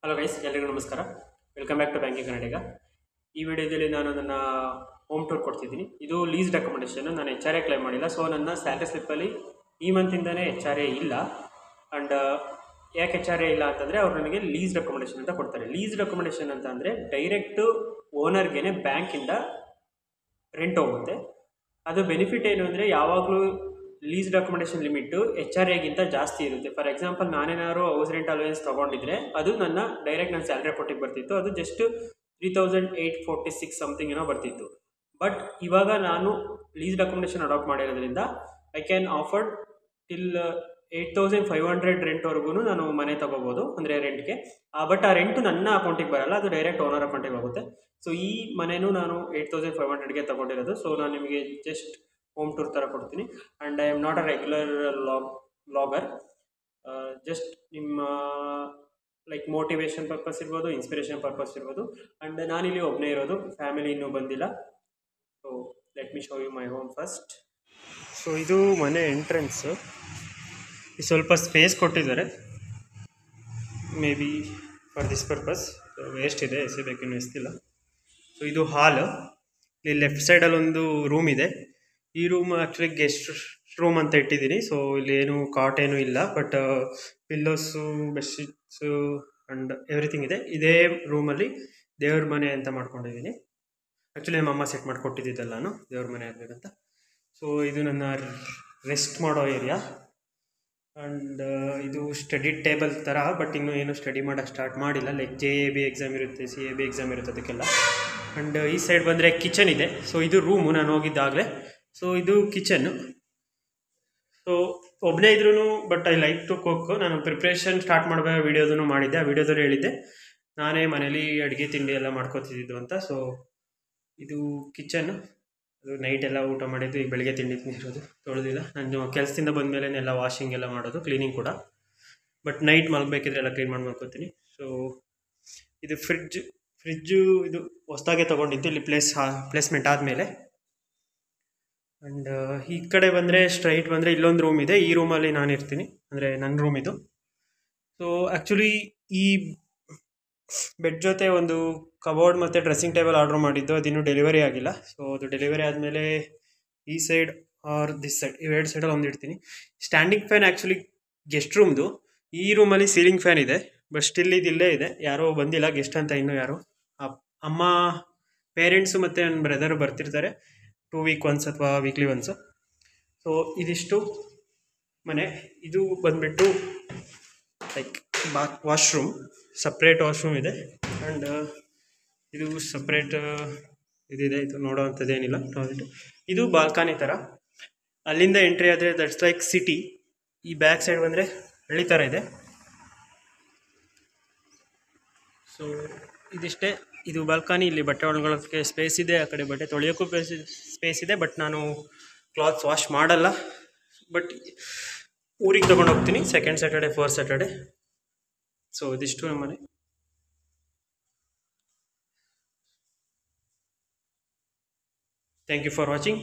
Hello guys, ಎಲ್ಲರಿಗೂ ನಮಸ್ಕಾರ. Welcome back to banking ಕನ್ನಡಿಗ. ಈ ವಿಡಿಯೋದಲ್ಲಿ ನಾನು ನನ್ನ ಹೋಮ್ ಟೂರ್ ಕೊಡ್ತಿದ್ದೀನಿ. ಇದು ಲೀಸ್ ರೆಕಮೆಂಡೇಶನ್. ನಾನು ಎಚ್ ಆರ್ ಎ ಕ್ಲೈಮ್ ಮಾಡಿಲ್ಲ. ಸೊ ನನ್ನ ಸ್ಯಾಲ್ರಿ ಸ್ಲಿಪ್ಪಲ್ಲಿ ಈ ಮಂತಿಂದನೇ ಎಚ್ ಆರ್ ಎ ಇಲ್ಲ. ಆ್ಯಂಡ್ ಯಾಕೆ ಎಚ್ ಆರ್ ಎ ಇಲ್ಲ ಅಂತಂದರೆ ಅವ್ರು ನನಗೆ ಲೀಸ್ ರೆಕಮೆಂಡೇಶನ್ ಅಂತ ಕೊಡ್ತಾರೆ. ಲೀಸ್ ರೆಕಮೆಂಡೇಶನ್ ಅಂತ ಅಂದರೆ ಡೈರೆಕ್ಟು ಓನರ್ಗೆ ಬ್ಯಾಂಕಿಂದ ರೆಂಟ್ ಹೋಗುತ್ತೆ. ಅದು ಬೆನಿಫಿಟ್ ಏನು ಅಂದರೆ ಯಾವಾಗಲೂ less documentation limit H R ಎಗಿಂತ ಜಾಸ್ತಿ ಇರುತ್ತೆ. ಫಾರ್ ಎಕ್ಸಾಂಪಲ್, ನಾನೇನಾದ್ರು ಹೌಸ್ ರೆಂಟ್ ಅಲೋಯನ್ಸ್ ತೊಗೊಂಡಿದ್ರೆ ಅದು ನನ್ನ ಡೈರೆಕ್ಟ್ ನನ್ನ ಸ್ಯಾಲ್ರಿ ಕೊಟ್ಟಿಗೆ ಬರ್ತಿತ್ತು. ಅದು ಜಸ್ಟ್ 3846 ಸಮಥಿಂಗ್ ಏನೋ ಬರ್ತಿತ್ತು. ಬಟ್ ಇವಾಗ ನಾನು ಲೀಸ್ ಡಾಕ್ಯುಮೆಂಟೇಷನ್ ಅಡಾಪ್ಟ್ ಮಾಡಿರೋದ್ರಿಂದ ಐ ಕ್ಯಾನ್ ಆಫರ್ಡ್ ಟಿಲ್ 8500 ರೆಂಟ್ವರೆಗೂ ನಾನು ಮನೆ ತೊಗೋಬೋದು, ಅಂದರೆ ರೆಂಟ್ಗೆ. ಬಟ್ ಆ ರೆಂಟು ನನ್ನ ಅಕೌಂಟಿಗೆ ಬರಲ್ಲ, ಅದು ಡೈರೆಕ್ಟ್ ಓನರ್ ಅಕೌಂಟಿಗೆ ಹೋಗುತ್ತೆ. ಸೊ ಈ ಮನೆಯೂ ನಾನು 8500ಗೆ ತೊಗೊಂಡಿರೋದು. ಸೊ ನಾನು ನಿಮಗೆ ಜಸ್ಟ್ ಹೋಮ್ ಟೂರ್ ಥರ ಕೊಡ್ತೀನಿ. And I am not a regular vlogger. Just ನಿಮ್ಮ ಲೈಕ್ ಮೋಟಿವೇಶನ್ ಪರ್ಪಸ್ ಇರ್ಬೋದು, ಇನ್ಸ್ಪಿರೇಷನ್ ಪರ್ಪಸ್ ಇರ್ಬೋದು. ಆ್ಯಂಡ್ ನಾನಿಲ್ಲಿ ಒಬ್ಬನೇ ಇರೋದು, ಫ್ಯಾಮಿಲಿ ಇನ್ನೂ ಬಂದಿಲ್ಲ. So let me show you my home first. So ಇದು ಮನೆ ಎಂಟ್ರೆನ್ಸು. ಸ್ವಲ್ಪ ಸ್ಪೇಸ್ ಕೊಟ್ಟಿದ್ದಾರೆ, maybe for this purpose. Waste ಇದೆ, ಎಸಿಬೇಕೇನು ಎಸ್ತಿಲ್ಲ. ಸೊ ಇದು ಹಾಲ್. ಇಲ್ಲಿ ಲೆಫ್ಟ್ ಸೈಡಲ್ಲಿ ಒಂದು ರೂಮ್ ಇದೆ. ಈ ರೂಮ್ ಆ್ಯಕ್ಚುಲಿ ಗೆಸ್ಟ್ ರೂಮ್ ಅಂತ ಇಟ್ಟಿದ್ದೀನಿ. ಸೊ ಇಲ್ಲಿ ಏನು ಕಾಟ್ ಏನೂ ಇಲ್ಲ, but pillows, bedsheets and everything ಇದೆ. ಇದೇ ರೂಮಲ್ಲಿ ದೇವ್ರ ಮನೆ ಅಂತ ಮಾಡ್ಕೊಂಡಿದ್ದೀನಿ. ಆ್ಯಕ್ಚುಲಿ ನಮ್ಮ ಅಮ್ಮ ಸೆಟ್ ಮಾಡಿಕೊಟ್ಟಿದ್ದಿದ್ದಲ್ಲ, ನಾನು ದೇವ್ರ ಮನೆ ಆಗಬೇಕಂತ. ಸೊ ಇದು ನನ್ನ ರೆಸ್ಟ್ ಮಾಡೋ ಏರಿಯಾ. ಆ್ಯಂಡ್ ಇದು ಸ್ಟಡಿ ಟೇಬಲ್ ಥರ, ಬಟ್ ಇನ್ನೂ ಏನು ಸ್ಟಡಿ ಮಾಡೋಕ್ಕೆ ಸ್ಟಾರ್ಟ್ ಮಾಡಿಲ್ಲ. ಲೈಕ್ JAB ಎಕ್ಸಾಮ್ ಇರುತ್ತೆ, CAB ಎಕ್ಸಾಮ್ ಇರುತ್ತೆ, ಅದಕ್ಕೆಲ್ಲ. ಆ್ಯಂಡ್ ಈ ಸೈಡ್ ಬಂದರೆ ಕಿಚನ್ ಇದೆ. ಸೊ ಇದು ರೂಮು, ನಾನು ಹೋಗಿದ್ದಾಗಲೇ. ಸೊ ಇದು ಕಿಚನ್ನು. ಸೊ ಒಬ್ಬನೇ ಇದ್ರೂ but I like to cook. ನಾನು ಪ್ರಿಪ್ರೇಷನ್ ಸ್ಟಾರ್ಟ್ ಮಾಡಬೇಕು ವೀಡಿಯೋದನ್ನು ಮಾಡಿದ್ದೆ. ಆ ವೀಡಿಯೋದಲ್ಲಿ ಹೇಳಿದ್ದೆ ನಾನೇ ಮನೇಲಿ ಅಡುಗೆ ತಿಂಡಿ ಎಲ್ಲ ಮಾಡ್ಕೋತಿದ್ದು ಅಂತ. ಸೊ ಇದು ಕಿಚನ್ನು. ಅದು ನೈಟ್ ಎಲ್ಲ ಊಟ ಮಾಡಿದ್ದು, ಈಗ ಬೆಳಗ್ಗೆ ತಿಂಡಿ ತಿಂದಿರೋದು, ತೊಳೆದಿಲ್ಲ. ನಾನು ಕೆಲಸದಿಂದ ಬಂದಮೇಲೆ ಎಲ್ಲ ವಾಷಿಂಗ್ ಎಲ್ಲ ಮಾಡೋದು, ಕ್ಲೀನಿಂಗ್ ಕೂಡ. ಬಟ್ ನೈಟ್ ಮಲಗಬೇಕಿದ್ರೆ ಎಲ್ಲ ಕ್ಲೀನ್ ಮಾಡಿ ಮಲ್ಕೋತೀನಿ. ಸೊ ಇದು ಫ್ರಿಜ್ಜು ಇದು ಹೊಸದಾಗೆ ತೊಗೊಂಡಿದ್ದು, ಇಲ್ಲಿ ಪ್ಲೇಸ್ಮೆಂಟ್ ಆದಮೇಲೆ. ಆ್ಯಂಡ್ ಈ ಕಡೆ ಬಂದರೆ ಸ್ಟ್ರೈಟ್ ಬಂದರೆ ಇಲ್ಲೊಂದು ರೂಮ್ ಇದೆ. ಈ ರೂಮಲ್ಲಿ ನಾನು ಇರ್ತೀನಿ, ಅಂದರೆ ನನ್ನ ರೂಮ್ ಇದು. ಸೊ ಆ್ಯಕ್ಚುಲಿ ಈ ಬೆಡ್ ಜೊತೆ ಒಂದು ಕಬೋರ್ಡ್ ಮತ್ತು ಡ್ರೆಸ್ಸಿಂಗ್ ಟೇಬಲ್ ಆರ್ಡ್ರ್ ಮಾಡಿದ್ದು, ಅದಿನ್ನೂ ಡೆಲಿವರಿ ಆಗಿಲ್ಲ. ಸೊ ಅದು ಡೆಲಿವರಿ ಆದಮೇಲೆ ಈ ಸೈಡ್ ಆರ್ ದಿಸ್ ಸೈಡ್, ಇವೆರಡು ಸೈಡಲ್ಲಿ ಒಂದು ಇಡ್ತೀನಿ. ಸ್ಟ್ಯಾಂಡಿಂಗ್ ಫ್ಯಾನ್ ಆ್ಯಕ್ಚುಲಿ ಗೆಸ್ಟ್ ರೂಮ್ದು. ಈ ರೂಮಲ್ಲಿ ಸೀಲಿಂಗ್ ಫ್ಯಾನ್ ಇದೆ, ಬಟ್ ಸ್ಟಿಲ್ ಇದಿಲ್ಲೇ ಇದೆ. ಯಾರೋ ಬಂದಿಲ್ಲ ಗೆಸ್ಟ್ ಅಂತ, ಇನ್ನೂ ಯಾರು. ಅಮ್ಮ, ಪೇರೆಂಟ್ಸು ಮತ್ತು ನನ್ನ ಬ್ರದರು ಬರ್ತಿರ್ತಾರೆ 2 ವೀಕ್ ಒನ್ಸ್ ಅಥವಾ ವೀಕ್ಲಿ ಒನ್ಸು. ಸೊ ಇದಿಷ್ಟು ಮನೆ. ಇದು ಬಂದುಬಿಟ್ಟು ಲೈಕ್ ವಾಶ್ರೂಮ್, ಸಪ್ರೇಟ್ ವಾಶ್ರೂಮ್ ಇದೆ. ಆ್ಯಂಡ್ ಇದು ಸಪ್ರೇಟ್ ಇದಿದೆ. ಇದು ನೋಡೋ ಅಂಥದ್ದೇನಿಲ್ಲ, ಟಾಯ್ಲೆಟ್. ಇದು ಬಾಲ್ಕನಿ ಥರ. ಅಲ್ಲಿಂದ ಎಂಟ್ರಿ ಆದರೆ ದಟ್ಸ್ ಲೈಕ್ ಸಿಟಿ. ಈ ಬ್ಯಾಕ್ ಸೈಡ್ ಬಂದರೆ ಹಳ್ಳಿ ಥರ ಇದೆ. ಸೊ ಇದಿಷ್ಟೇ. ಇದು ಬಾಲ್ಕನಿ. ಇಲ್ಲಿ ಬಟ್ಟೆ ಒಣಗೊಳೋಕ್ಕೆ ಸ್ಪೇಸ್ ಇದೆ, ಆ ಕಡೆ ಬಟ್ಟೆ ತೊಳೆಯೋಕ್ಕೂ ಸ್ಪೇಸ್ ಇದೆ. ಬಟ್ ನಾನು ಕ್ಲಾತ್ಸ್ ವಾಶ್ ಮಾಡಲ್ಲ. ಬಟ್ ಊರಿಗೆ ತೊಗೊಂಡು ಹೋಗ್ತೀನಿ second Saturday, fourth Saturday. So ಇದಿಷ್ಟು ನಮ್ಮ ಮನೆ. Thank you for watching.